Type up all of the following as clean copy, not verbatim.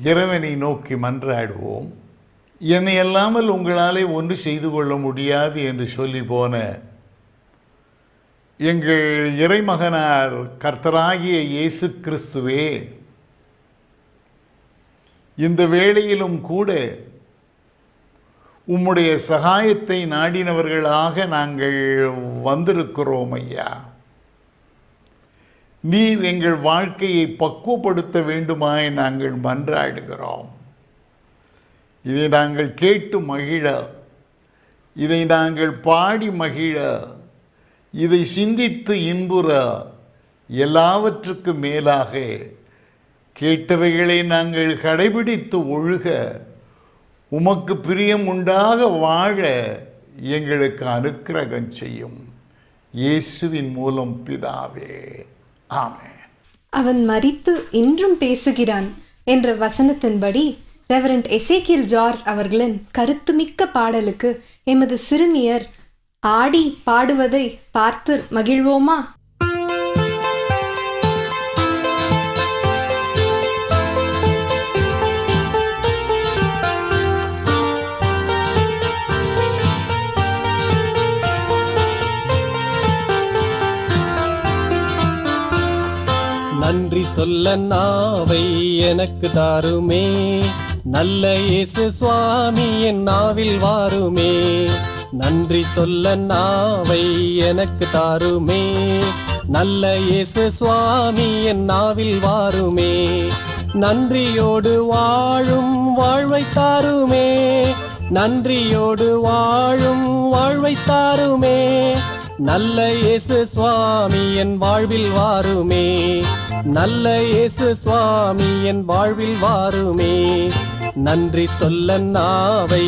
இறைவனை நோக்கி மன்றாடுவோம். என்னை அல்லாமல் உங்களாலே ஒன்று செய்து கொள்ள முடியாது என்று சொல்லி போன எங்கள் இறைமகனார் கர்த்தராகிய இயேசு கிறிஸ்துவே, இந்த வேளையிலும் கூட உம்முடைய சகாயத்தை நாடினவர்களாக நாங்கள் வந்திருக்கிறோம் ஐயா. நீர் எங்கள் வாழ்க்கையை பக்குவப்படுத்த வேண்டுமாய் நாங்கள் மன்றாடுகிறோம். இதை நாங்கள் கேட்டு மகிழ, இதை நாங்கள் பாடி மகிழ, இதை சிந்தித்து இன்புற, எல்லாவற்றுக்கும் மேலாக கேட்டவைகளை நாங்கள் கடைபிடித்து ஒழுக, உமக்கு பிரியம் உண்டாக வாழ எங்களுக்கு அனுக்கிரகம் செய்யும். இயேசுவின் மூலம் பிதாவே, ஆமென். அவன் மரித்து இன்றும் பேசுகிறான் என்ற வசனத்தின்படி ரெவரண்ட் எசேக்கியல் ஜார்ஜ் அவர்களின் கருத்துமிக்க பாடலுக்கு எமது சிறுமியர் ஆடி பாடுவதை பார்த்து மகிழ்வோமா? நன்றி சொல்ல நாவை எனக்கு தாருமே, நல்ல இயேசு சுவாமி என் நாவில் வாருமே. நன்றி சொல்ல நாவை எனக்கு தாருமே, நல்ல இயேசு சுவாமி என் நாவில் வாருமே. நன்றியோடு வாழும் வாழ்வை தாருமே, நன்றியோடு வாழும் வாழ்வை தாருமே. நல்ல இயேசு சுவாமி என் வாழ்வில் வாருமே, நல்ல இயேசு சுவாமி என் வாழ்வில் வாருமே. நன்றி சொல்ல நாவை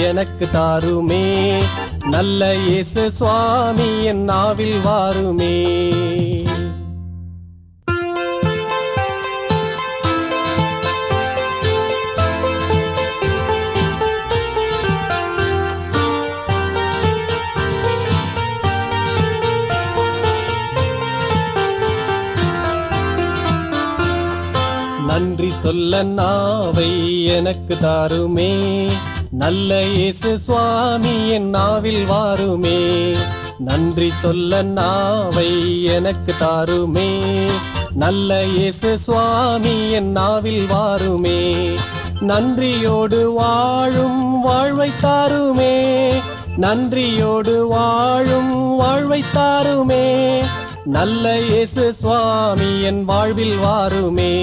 எனக்கு தாருமே, நல்ல இயேசு சுவாமி என் நாவில் வாருமே. நன்றி சொல்ல நாவை எனக்கு தாருமே, நல்ல இயேசு சுவாமி என் நாவில் வாருமே. நன்றி சொல்ல நாவை எனக்கு தாருமே, நல்ல இயேசு சுவாமி என் நாவில் வாருமே. நன்றியோடு வாழும் வாழ்வை தாருமே, நன்றியோடு வாழும் வாழ்வை தாருமே. நல்ல இயேசு சுவாமி என் வாழ்வில் வாருமே,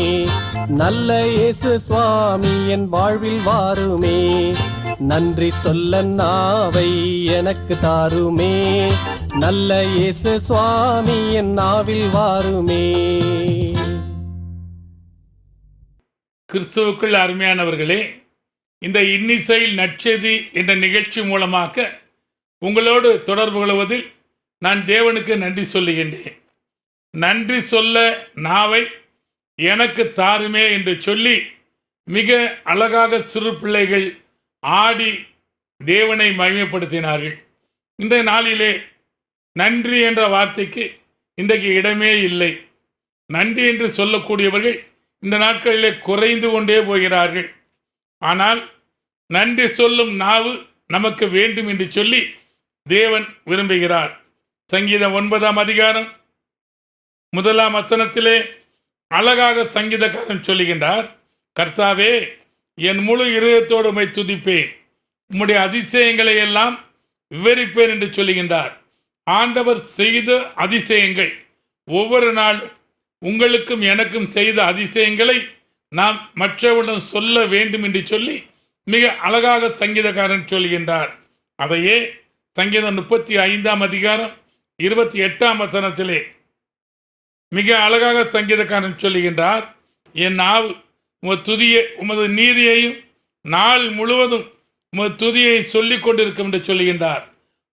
நல்ல இயேசு சுவாமி என் வாழ்வில் வாருமே. நன்றி சொல்ல நாவை எனக்கு தாருமே, நல்ல இயேசு சுவாமி என் நாவில் வாருமே. கிறிஸ்துவுக்குள் அருமையானவர்களே, இந்த இன்னிசையில் நற்செய்தி என்ற நிகழ்ச்சி மூலமாக உங்களோடு தொடர்பு கொள்வதில் நான் தேவனுக்கு நன்றி சொல்லுகின்றேன். நன்றி சொல்ல நாவை எனக்கு தாருமே என்று சொல்லி மிக அழகாக சிறு பிள்ளைகள் ஆடி தேவனை மகிமைப்படுத்தினார்கள். இன்றைய நாளிலே நன்றி என்ற வார்த்தைக்கு இன்றைக்கு இடமே இல்லை. நன்றி என்று சொல்லக்கூடியவர்கள் இந்த நாட்களிலே குறைந்து கொண்டே போகிறார்கள். ஆனால் நன்றி சொல்லும் நாவு நமக்கு வேண்டும் என்று சொல்லி தேவன் விரும்புகிறார். சங்கீதம் 9ஆம் அதிகாரம் 1ஆம் வசனத்திலே அழகாக சங்கீதக்காரன் சொல்லுகின்றார், கர்த்தாவே என் முழு இதயத்தோடு உம்மை துதிப்பேன், உம்முடைய அதிசயங்களை எல்லாம் விவரிப்பேன் என்று சொல்லுகின்றார். ஆண்டவர் செய்த அதிசயங்கள், ஒவ்வொரு நாளும் உங்களுக்கும் எனக்கும் செய்த அதிசயங்களை நாம் மற்றவரிடம் சொல்ல வேண்டும் என்று சொல்லி மிக அழகாக சங்கீதக்காரன் சொல்கின்றார். அதையே சங்கீதம் 35ஆம் அதிகாரம் 28ஆம் வசனத்திலே மிக அழகாக சங்கீதக்காரன் சொல்லுகின்றார், என் நாவு உமது நீதியையும் நாள் முழுவதும் உமது துதியை சொல்லிக் கொண்டிருக்கும் என்று சொல்லுகின்றார்.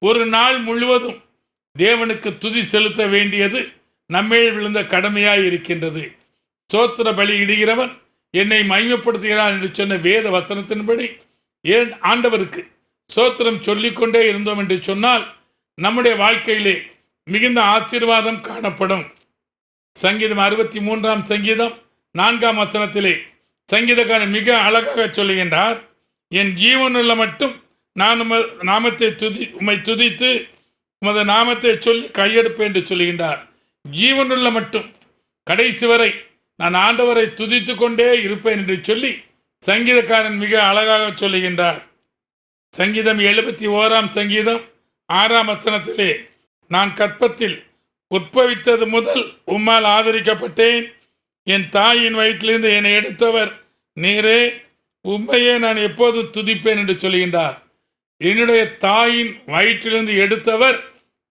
ஒரு நாள் முழுவதும் தேவனுக்கு துதி செலுத்த வேண்டியது நம்மேல் விழுந்த கடமையாய் இருக்கின்றது. சோத்திர பலி இடுகிறவன் என்னை மகிமைப்படுத்துகிறான் என்று சொன்ன வேத வசனத்தின்படி ஏன் ஆண்டவருக்கு சோத்திரம் சொல்லிக்கொண்டே இருந்தோம் என்று சொன்னால் நம்முடைய வாழ்க்கையிலே மிகுந்த ஆசீர்வாதம் காணப்படும். சங்கீதம் 63ஆம் சங்கீதம் 4ஆம் வசனத்திலே சங்கீதக்காரன் மிக அழகாக சொல்லுகின்றார், என் ஜீவனுள்ள மட்டும் நான் நாமத்தை உம்மை துதித்து உமது நாமத்தை சொல்லி கையெடுப்பேன் என்று சொல்லுகின்றார். ஜீவனுள்ள மட்டும் கடைசி வரை நான் ஆண்டவரை துதித்து கொண்டே இருப்பேன் என்று சொல்லி சங்கீதக்காரன் மிக அழகாக சொல்லுகின்றார். சங்கீதம் 71 சங்கீதம் 6 வசனத்திலே, நான் கற்பத்தில் உட்பவித்தது முதல் உம்மால் ஆதரிக்கப்பட்டேன், என் தாயின் வயிற்றிலிருந்து என்னை எடுத்தவர் நீரே, உம்மையே நான் எப்போதும் துதிப்பேன் என்று சொல்கின்றார். என்னுடைய தாயின் வயிற்றிலிருந்து எடுத்தவர்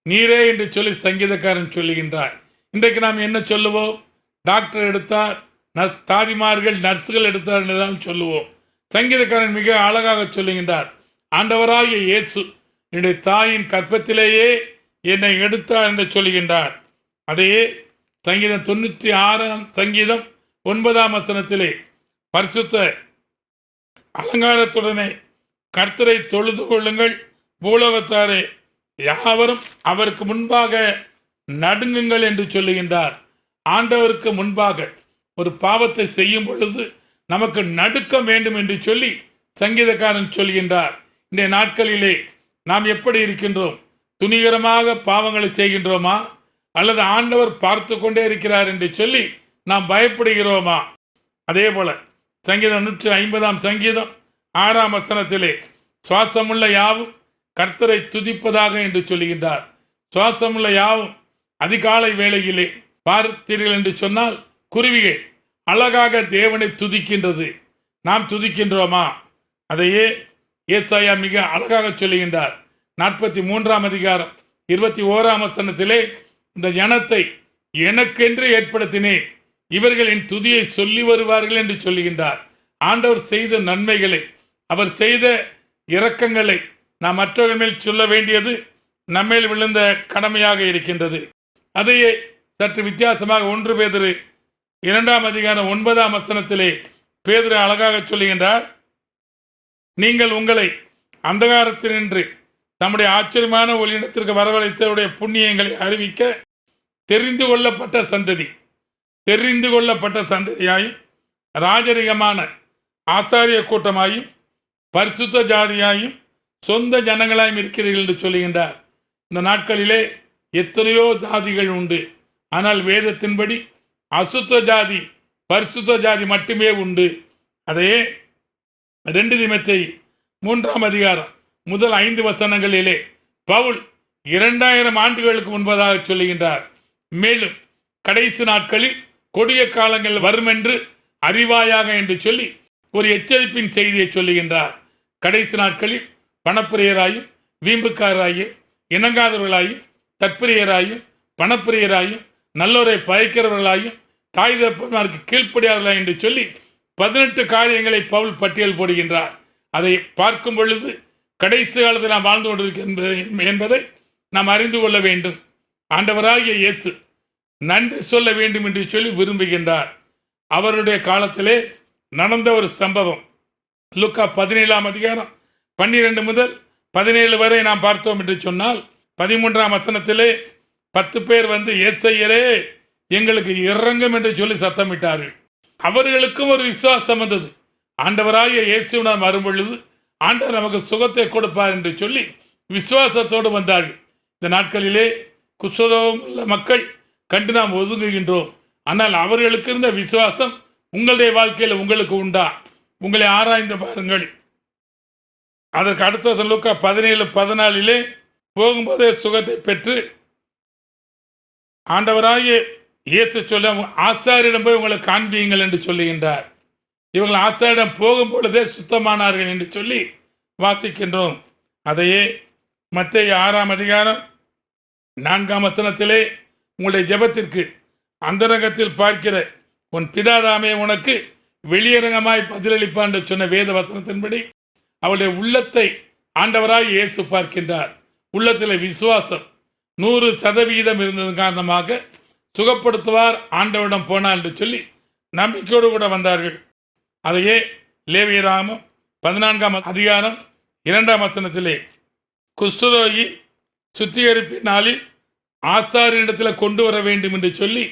நீரே என்று சொல்லி சங்கீதக்காரன் சொல்லுகின்றார். இன்றைக்கு நாம் என்ன சொல்லுவோம்? டாக்டர் எடுத்தார், தாதிமார்கள் நர்ஸுகள் எடுத்தார் என்று தான் சொல்லுவோம். சங்கீதக்காரன் மிக அழகாக சொல்லுகின்றார், ஆண்டவராகிய இயேசு என்னுடைய தாயின் கற்பத்திலேயே என்னை எடுத்தார் என்று சொல்லுகின்றார். அதையே சங்கீதம் 96 சங்கீதம் 9 வசனத்திலே, பரிசுத்த அலங்காரத்துடனே கர்த்தரை தொழுது கொள்ளுங்கள், பூலோகத்தாரே யாவரும் அவருக்கு முன்பாக நடுங்குங்கள் என்று சொல்லுகின்றார். ஆண்டவருக்கு முன்பாக ஒரு பாவத்தை செய்யும் பொழுது நமக்கு நடுக்கம் வேண்டும் என்று சொல்லி சங்கீதக்காரன் சொல்கின்றார். இன்றைய நாட்களிலே நாம் எப்படி இருக்கின்றோம்? துணிகரமாக பாவங்களை செய்கின்றோமா, அல்லது ஆண்டவர் பார்த்து கொண்டே இருக்கிறார் என்று சொல்லி நாம் பயப்படுகிறோமா? அதே போல சங்கீதம் 150 சங்கீதம் 6 வசனத்திலே, சுவாசமுள்ள யாவும் கர்த்தரை துதிப்பதாக என்று சொல்லுகின்றார். சுவாசமுள்ள யாவும் அதிகாலை வேளையிலே பார்த்தீர்கள் என்று சொன்னால் குருவிகள் அழகாக தேவனை துதிக்கின்றது. நாம் துதிக்கின்றோமா? அதையே ஏசாயா மிக அழகாக சொல்லுகின்றார். 43 அதிகாரம் 21 வசனத்திலே, இந்த ஜனத்தை எனக்கென்று ஏற்படுத்தினேன், இவர்கள் என் துதியை சொல்லி வருவார்கள் என்று சொல்லுகின்றார். ஆண்டவர் செய்த நன்மைகளை, அவர் செய்த இரக்கங்களை நாம் மற்றவர்கள் மேல் சொல்ல வேண்டியது நம்மேல் விழுந்த கடமையாக இருக்கின்றது. அதையே சற்று வித்தியாசமாக 1 பேதுரு 2 அதிகாரம் 9 வசனத்திலே பேதுரு அழகாக சொல்லுகின்றார், நீங்கள் உங்களை அந்தகாரத்தினின்று தம்முடைய ஆச்சரியமான ஒளியிடத்திற்கு வரவழைத்தவருடைய புண்ணியங்களை அறிவிக்க தெரிந்து கொள்ளப்பட்ட சந்ததியாயும் ராஜரிகமான ஆசாரிய கூட்டமாயும் பரிசுத்த ஜாதியாயும் சொந்த ஜனங்களாயும் இருக்கிறீர்கள் என்று சொல்லுகின்றார். இந்த நாட்களிலே எத்தனையோ ஜாதிகள் உண்டு, ஆனால் வேதத்தின்படி அசுத்த ஜாதி பரிசுத்த ஜாதி மட்டுமே உண்டு. அதையே 2 தீமோத்தேயு 3 அதிகாரம் முதல் 5 வசனங்களிலே பவுல் 2000 ஆண்டுகளுக்கு முன்பதாக சொல்லுகின்றார். மேலும் கடைசி நாட்களில் கொடிய காலங்கள் வரும் என்று அறிவாயாக என்று சொல்லி ஒரு எச்சரிப்பின் செய்தியை சொல்லுகின்றார். கடைசி நாட்களில் பணப்பிரியராயும் வீம்புக்காரராயும் இணங்காதவர்களாயும் தற்பிரியராயும் பணப்பிரியராயும் நல்லோரை பயக்கிறவர்களாயும் தாய் தகப்பன்மாருக்கு கீழ்ப்படியார்களாய் என்று சொல்லி 18 காரியங்களை பவுல் பட்டியல் போடுகின்றார். அதை பார்க்கும் பொழுது கடைசி காலத்தில் நாம் வாழ்ந்து கொண்டிருக்கின்ற என்பதை நாம் அறிந்து கொள்ள வேண்டும். ஆண்டவராகிய இயேசு நன்றி சொல்ல வேண்டும் என்று சொல்லி விரும்புகின்றார். அவருடைய காலத்திலே நடந்த ஒரு சம்பவம் லூக்கா 17 அதிகாரம் 12 முதல் 17 வரை நாம் பார்த்தோம் என்று சொன்னால் 13 வசனத்திலே 10 பேர் வந்து ஏசையரே எங்களுக்கு இறங்கும் என்று சொல்லி சத்தமிட்டார்கள். அவர்களுக்கும் ஒரு விசுவாசம் வந்தது. ஆண்டவராகிய இயேசுவிடம் வரும் பொழுது ஆண்டவர் நமக்கு சுகத்தை கொடுப்பார் என்று சொல்லி விசுவாசத்தோடு வந்தார்கள். இந்த நாட்களிலே குஷ்டரோகம் உள்ள மக்கள் கண்டு நாம் ஒதுங்குகின்றோம். ஆனால் அவர்களுக்கு இருந்த விசுவாசம் உங்களுடைய வாழ்க்கையில் உங்களுக்கு உண்டா? உங்களை ஆராய்ந்து பாருங்கள். அதற்கு அடுத்த லூக்கா 17:14 போகும்போதே சுகத்தை பெற்று ஆண்டவராகிய இயேசு சொல்ல ஆசாரியிடம் போய் உங்களை காண்பியுங்கள் என்று சொல்லுகின்றார். இவர்கள் ஆசாரியிடம் போகும் பொழுதே சுத்தமானார்கள் என்று சொல்லி வாசிக்கின்றோம். அதையே மத்தேயு 6 அதிகாரம் 4 வசனத்திலே உங்களுடைய ஜெபத்திற்கு அந்தரங்கத்தில் பார்க்கிற உன் பிதாதாமே உனக்கு வெளியரங்கமாய் பதிலளிப்பான் என்று சொன்ன வேத வசனத்தின்படி அவளுடைய உள்ளத்தை ஆண்டவராய் இயேசு பார்க்கின்றார். உள்ளத்தில் விசுவாசம் 100% இருந்ததன் காரணமாக சுகப்படுத்துவார் ஆண்டவரிடம் போனார் என்று சொல்லி நம்பிக்கையோடு கூட வந்தார்கள். அதையே லேவியராகமம் 14 அதிகாரம் 2 வசனத்திலே குஷ்டரோகி சுத்திகரிப்பின் நாளில் ஆசாரியனிடத்தில் கொண்டு வர வேண்டும் என்று சொல்லி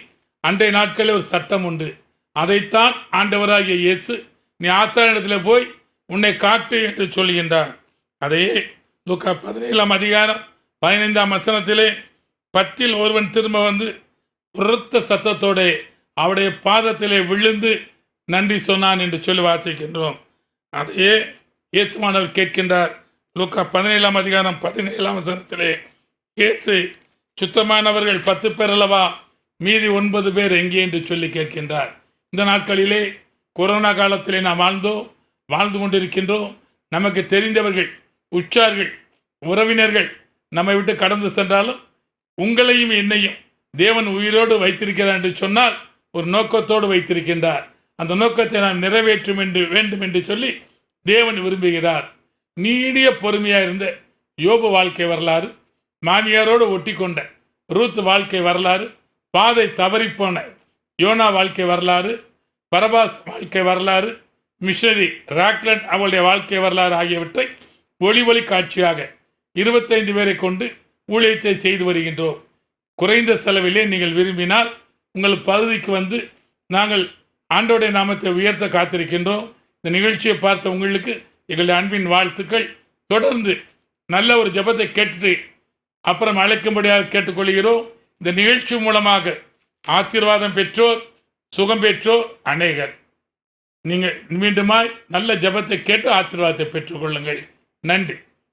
அன்றைய நாட்களில் ஒரு சட்டம் உண்டு. அதைத்தான் ஆண்டவராகிய இயேசு நீ ஆசாரியனிடத்தில் போய் உன்னை காட்டு என்று சொல்கின்றார். அதையே லூக்கா 17ஆம் அதிகாரம் 15ஆம் வசனத்திலே 10 ஒருவன் திரும்ப வந்து உரத்த சத்தத்தோட அவருடைய பாதத்திலே விழுந்து நன்றி சொன்னான் என்று சொல்லி வாசிக்கின்றோம். அதையே இயேசுவானவர் கேட்கின்றார். லூக்கா 17ஆம் அதிகாரம் 17ஆம் வசனத்திலே இயேசு சுத்தமானவர்கள் 10 பேர் அல்லவா, மீதி 9 பேர் எங்கே என்று சொல்லி கேட்கின்றார். இந்த நாட்களிலே கொரோனா காலத்திலே நாம் வாழ்ந்து கொண்டிருக்கின்றோம். நமக்கு தெரிந்தவர்கள், உற்றார்கள், உறவினர்கள் நம்மை விட்டு கடந்து சென்றாலும் உங்களையும் என்னையும் தேவன் உயிரோடு வைத்திருக்கிறார் என்று சொன்னால் ஒரு நோக்கத்தோடு வைத்திருக்கின்றார். அந்த நோக்கத்தை நாம் நிறைவேற்ற வேண்டும் என்று சொல்லி தேவன் விரும்புகிறார். நீடிய பொறுமையாக இருந்த யோபு வாழ்க்கை வரலாறு, மாமியாரோடு ஒட்டி கொண்ட ரூத் வாழ்க்கை வரலாறு, பாதை தவறிப்போன யோனா வாழ்க்கை வரலாறு, பரபாஸ் வாழ்க்கை வரலாறு, மிஷனரி ராக்லண்ட் அவளுடைய வாழ்க்கை வரலாறு ஆகியவற்றை ஒளி காட்சியாக 25 பேரை கொண்டு ஊழியத்தை செய்து வருகின்றோம். குறைந்த செலவிலே நீங்கள் விரும்பினால் உங்கள் பகுதிக்கு வந்து நாங்கள் ஆண்டோடைய நாமத்தை உயர்த்த காத்திருக்கின்றோம். இந்த நிகழ்ச்சியை பார்த்த உங்களுக்கு எங்களுடைய அன்பின் வாழ்த்துக்கள். தொடர்ந்து நல்ல ஒரு ஜெபத்தை கேட்டுட்டு அப்புறம் அழைக்கும்படியாக கேட்டுக்கொள்கிறோம். இந்த நிகழ்ச்சி மூலமாக ஆசீர்வாதம் பெற்றோர், சுகம் பெற்றோர் அநேகர். நீங்கள் மீண்டுமாய் நல்ல ஜெபத்தை கேட்டு ஆசீர்வாதத்தை பெற்றுக்கொள்ளுங்கள். நன்றி.